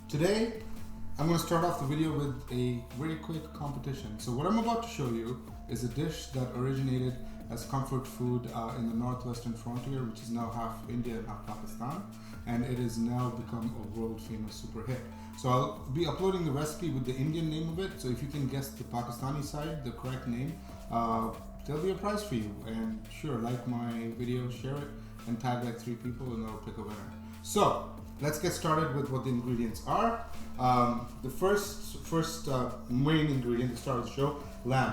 Today, I'm going to start off the video with a very quick competition. So what I'm about to show you is a dish that originated as comfort food in the northwestern frontier, which is now half India and half Pakistan, and it has now become a world famous super hit. So I'll be uploading the recipe with the Indian name of it, so if you can guess the Pakistani side, the correct name, there'll be a prize for you. And sure, like my video, share it, and tag like 3 people and I'll pick a winner. So let's get started with what the ingredients are. The first main ingredient to start the show, lamb.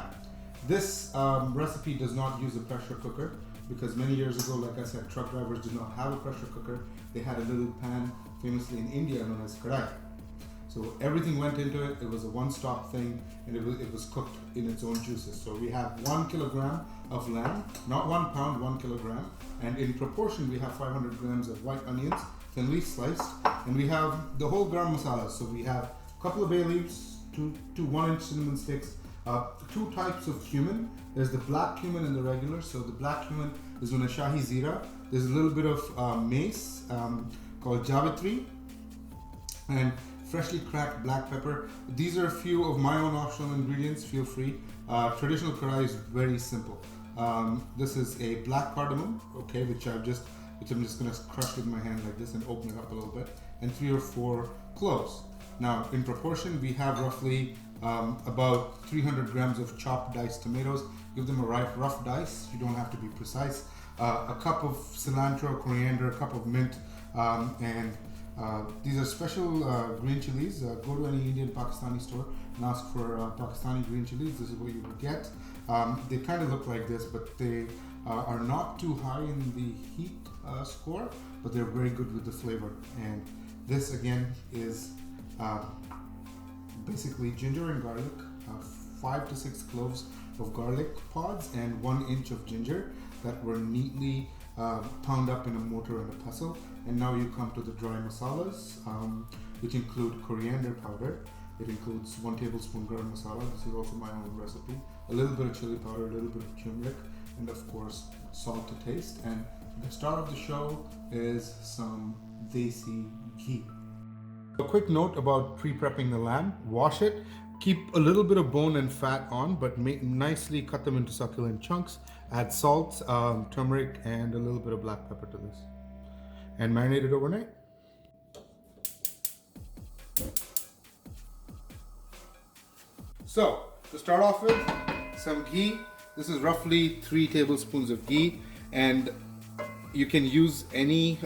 This recipe does not use a pressure cooker because many years ago, like I said, truck drivers did not have a pressure cooker. They had a little pan, famously in India, known as Kadai. So everything went into it. It was a one-stop thing, and it was cooked in its own juices. So we have 1 kilogram of lamb, not 1 pound, 1 kilogram. And in proportion, we have 500 grams of white onions, thinly sliced, and we have the whole garam masala. So we have a couple of bay leaves, two 1-inch cinnamon sticks, 2 types of cumin. There's the black cumin and the regular. So the black cumin is known as Shahi Zira. There's a little bit of mace called Javitri, and freshly cracked black pepper. These are a few of my own optional ingredients, feel free. Traditional Kadai is very simple. This is a black cardamom, okay, which I'm just gonna crush with my hand like this and open it up a little bit, and 3 or 4 cloves. Now, in proportion, we have roughly about 300 grams of chopped diced tomatoes. Give them a rough dice, you don't have to be precise. A cup of cilantro, coriander, a cup of mint, and these are special green chilies. Go to any Indian Pakistani store and ask for Pakistani green chilies. This is what you will get. They kind of look like this, but they are not too high in the heat score, but they're very good with the flavor. And this again is basically ginger and garlic, 5 to 6 cloves of garlic pods and 1 inch of ginger that were neatly pound up in a mortar and a pestle. And now you come to the dry masalas, which include coriander powder. It includes 1 tablespoon garam masala. This is also my own recipe. A little bit of chili powder, a little bit of turmeric, and of course salt to taste. And the star of the show is some desi ghee. A quick note about pre-prepping the lamb: wash it. Keep a little bit of bone and fat on, but nicely cut them into succulent chunks. Add salt, turmeric, and a little bit of black pepper to this. And marinate it overnight. So, to start off with, some ghee. This is roughly 3 tablespoons of ghee, and you can use any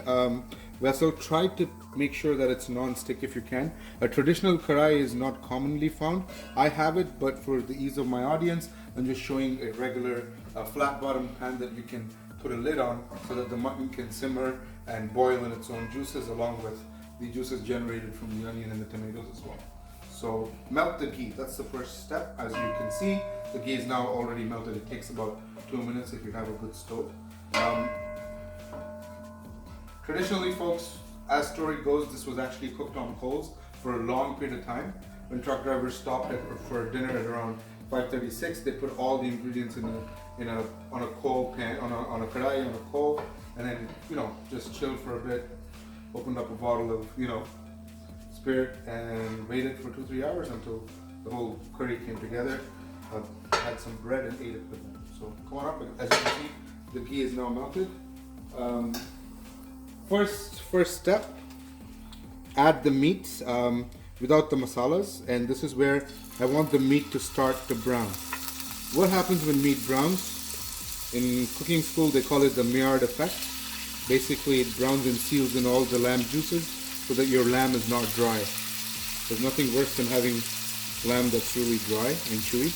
vessel. Try to make sure that it's non-stick if you can. A traditional Kadai is not commonly found. I have it, but for the ease of my audience, I'm just showing a regular flat bottom pan that you can put a lid on so that the mutton can simmer and boil in its own juices, along with the juices generated from the onion and the tomatoes as well. So melt the ghee. That's the first step. As you can see, the ghee is now already melted. It takes about 2 minutes if you have a good stove. Traditionally, folks, as story goes, this was actually cooked on coals for a long period of time. When truck drivers stopped for dinner at around 5:36, they put all the ingredients on a coal pan, on a Kadai, on a coal, and then just chilled for a bit. Opened up a bottle of spirit and waited for 2-3 hours until the whole curry came together. Had some bread and ate it with them. So come on up. As you can see, the ghee is now melted. First step, add the meat without the masalas, and this is where I want the meat to start to brown. What happens when meat browns? In cooking school, they call it the Maillard effect. Basically, it browns and seals in all the lamb juices so that your lamb is not dry. There's nothing worse than having lamb that's really dry and chewy.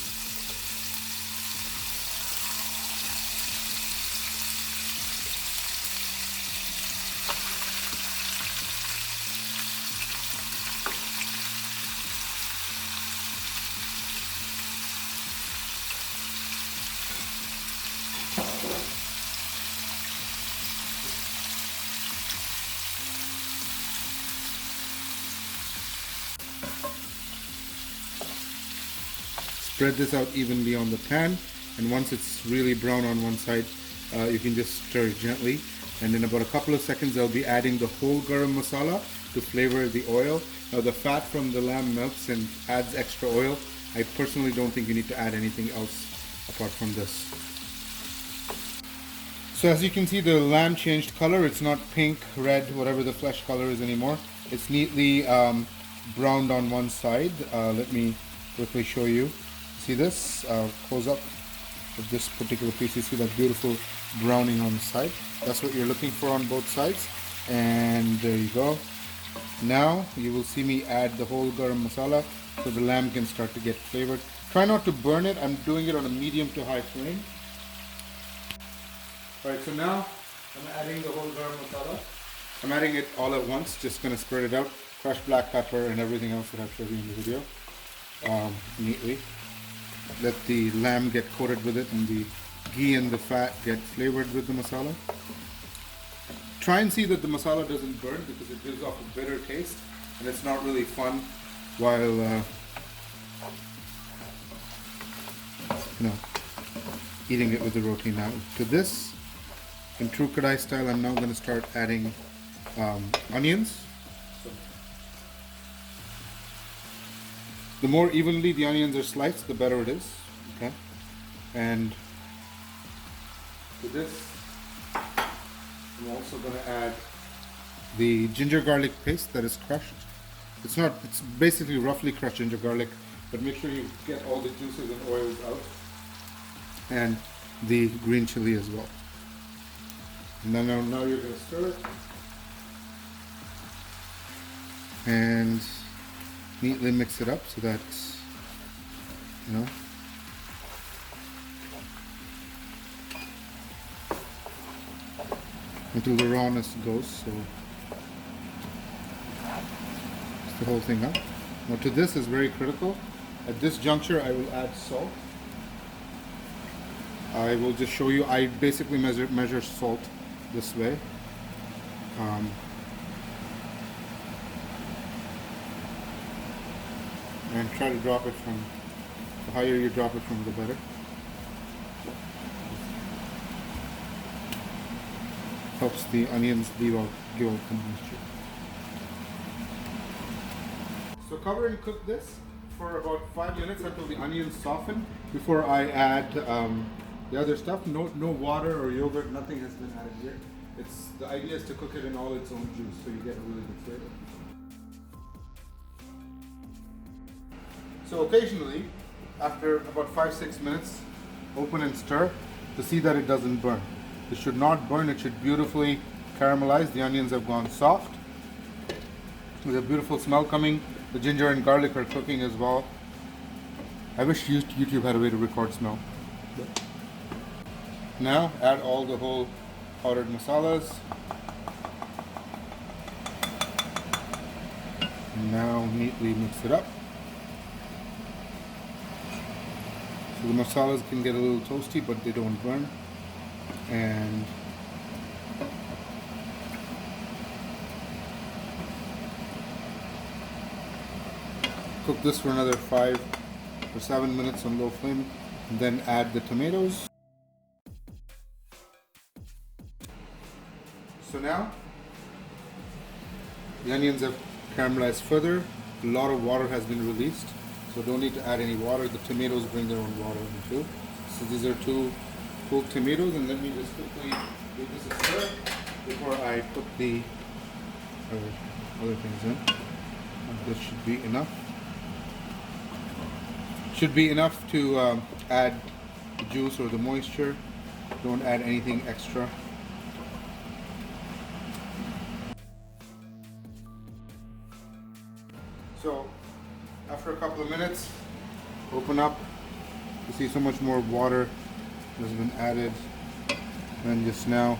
Spread this out evenly on the pan, and once it's really brown on one side, you can just stir it gently, and in about a couple of seconds I'll be adding the whole garam masala to flavor the oil, the fat from the lamb melts and adds extra oil. I personally don't think you need to add anything else apart from this. So as you can see, the lamb changed color. It's not pink, red, whatever the flesh color is anymore. It's neatly browned on one side. Let me quickly show you. See this? Close up of this particular piece. You see that beautiful browning on the side. That's what you're looking for on both sides. And there you go. Now you will see me add the whole garam masala so the lamb can start to get flavored. Try not to burn it. I'm doing it on a medium to high flame. Alright, so now I'm adding the whole garam masala. I'm adding it all at once, just going to spread it out. Crushed black pepper and everything else that I've showed you in the video. Neatly. Let the lamb get coated with it and the ghee and the fat get flavored with the masala. Try and see that the masala doesn't burn because it gives off a bitter taste and it's not really fun while eating it with the roti. Now to this, in true Kadai style, I'm now going to start adding onions. The more evenly the onions are sliced, the better it is. Okay, and to this, I'm also going to add the ginger garlic paste that is crushed. It's basically roughly crushed ginger garlic, but make sure you get all the juices and oils out. And the green chili as well. And then now you're going to stir it and neatly mix it up so that, until the rawness goes. So just the whole thing up. Now to this is very critical. At this juncture I will add salt. I will just show you. I basically measure salt this way. And try to drop it from, the higher you drop it from, the better. Helps the onions give out the moisture. So cover and cook this for about 5 minutes until the onions soften before I add the other stuff. No water or yogurt, nothing has been added here. The idea is to cook it in all its own juice so you get a really good flavor. So occasionally, after about 5-6 minutes, open and stir to see that it doesn't burn. It should not burn, it should beautifully caramelize. The onions have gone soft. There's a beautiful smell coming. The ginger and garlic are cooking as well. I wish YouTube had a way to record smell. Now add all the whole powdered masalas. Now neatly mix it up. So the masalas can get a little toasty, but they don't burn. And cook this for another 5 or 7 minutes on low flame, and then add the tomatoes. So now the onions have caramelized further. A lot of water has been released, so don't need to add any water. The tomatoes bring their own water in too. So these are 2 cooked tomatoes, and let me just quickly give this a stir before I put the other things in. This should be enough. Should be enough to add the juice or the moisture. Don't add anything extra. So after a couple of minutes, open up. You see so much more water has been added, and just now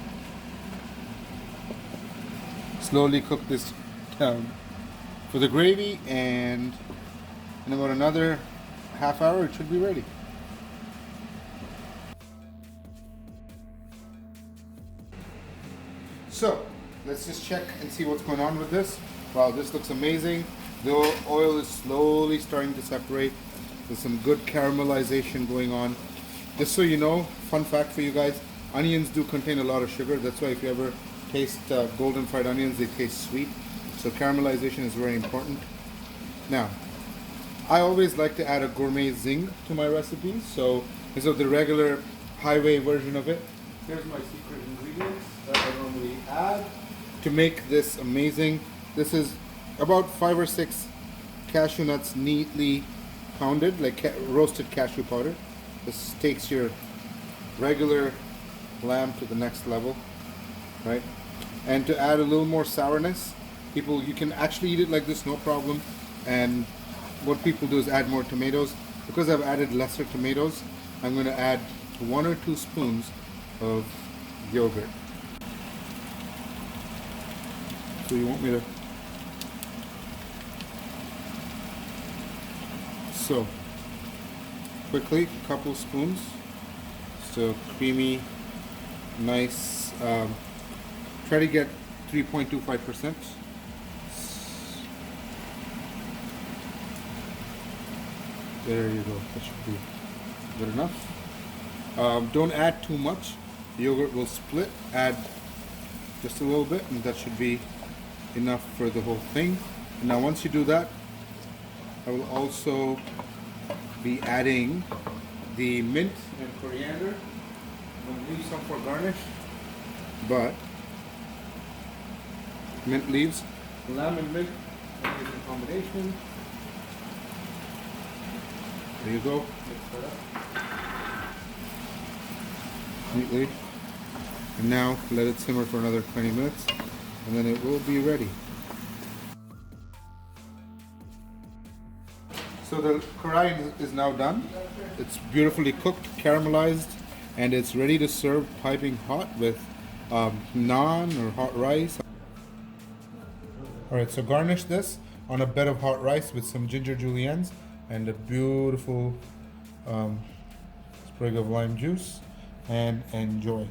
slowly cook this down for the gravy, and in about another half hour it should be ready. So let's just check and see what's going on with this. Wow, this looks amazing. The oil is slowly starting to separate. There's some good caramelization going on. Just so you know, fun fact for you guys, onions do contain a lot of sugar. That's why if you ever taste golden fried onions, they taste sweet. So caramelization is very important. Now, I always like to add a gourmet zing to my recipes, so instead of the regular highway version of it, here's my secret ingredients that I normally add to make this amazing. This is about 5 or 6 cashew nuts neatly pounded, like roasted cashew powder. This takes your regular lamb to the next level, right? And to add a little more sourness, you can actually eat it like this, no problem. And what people do is add more tomatoes. Because I've added lesser tomatoes, I'm going to add 1 or 2 spoons of yogurt. So you want me to... So, quickly, a couple spoons. So creamy, nice. Try to get 3.25%. There you go. That should be good enough. Don't add too much. The yogurt will split. Add just a little bit, and that should be enough for the whole thing. And now once you do that, I will also be adding the mint and coriander. I'm going to leave some for garnish, but mint leaves, lamb and mint, amazing combination. There you go. Mix that up neatly. And now let it simmer for another 20 minutes, and then it will be ready. So the Kadai is now done. It's beautifully cooked, caramelized, and it's ready to serve piping hot with naan or hot rice. Alright, so garnish this on a bed of hot rice with some ginger juliennes and a beautiful sprig of lime juice, and enjoy.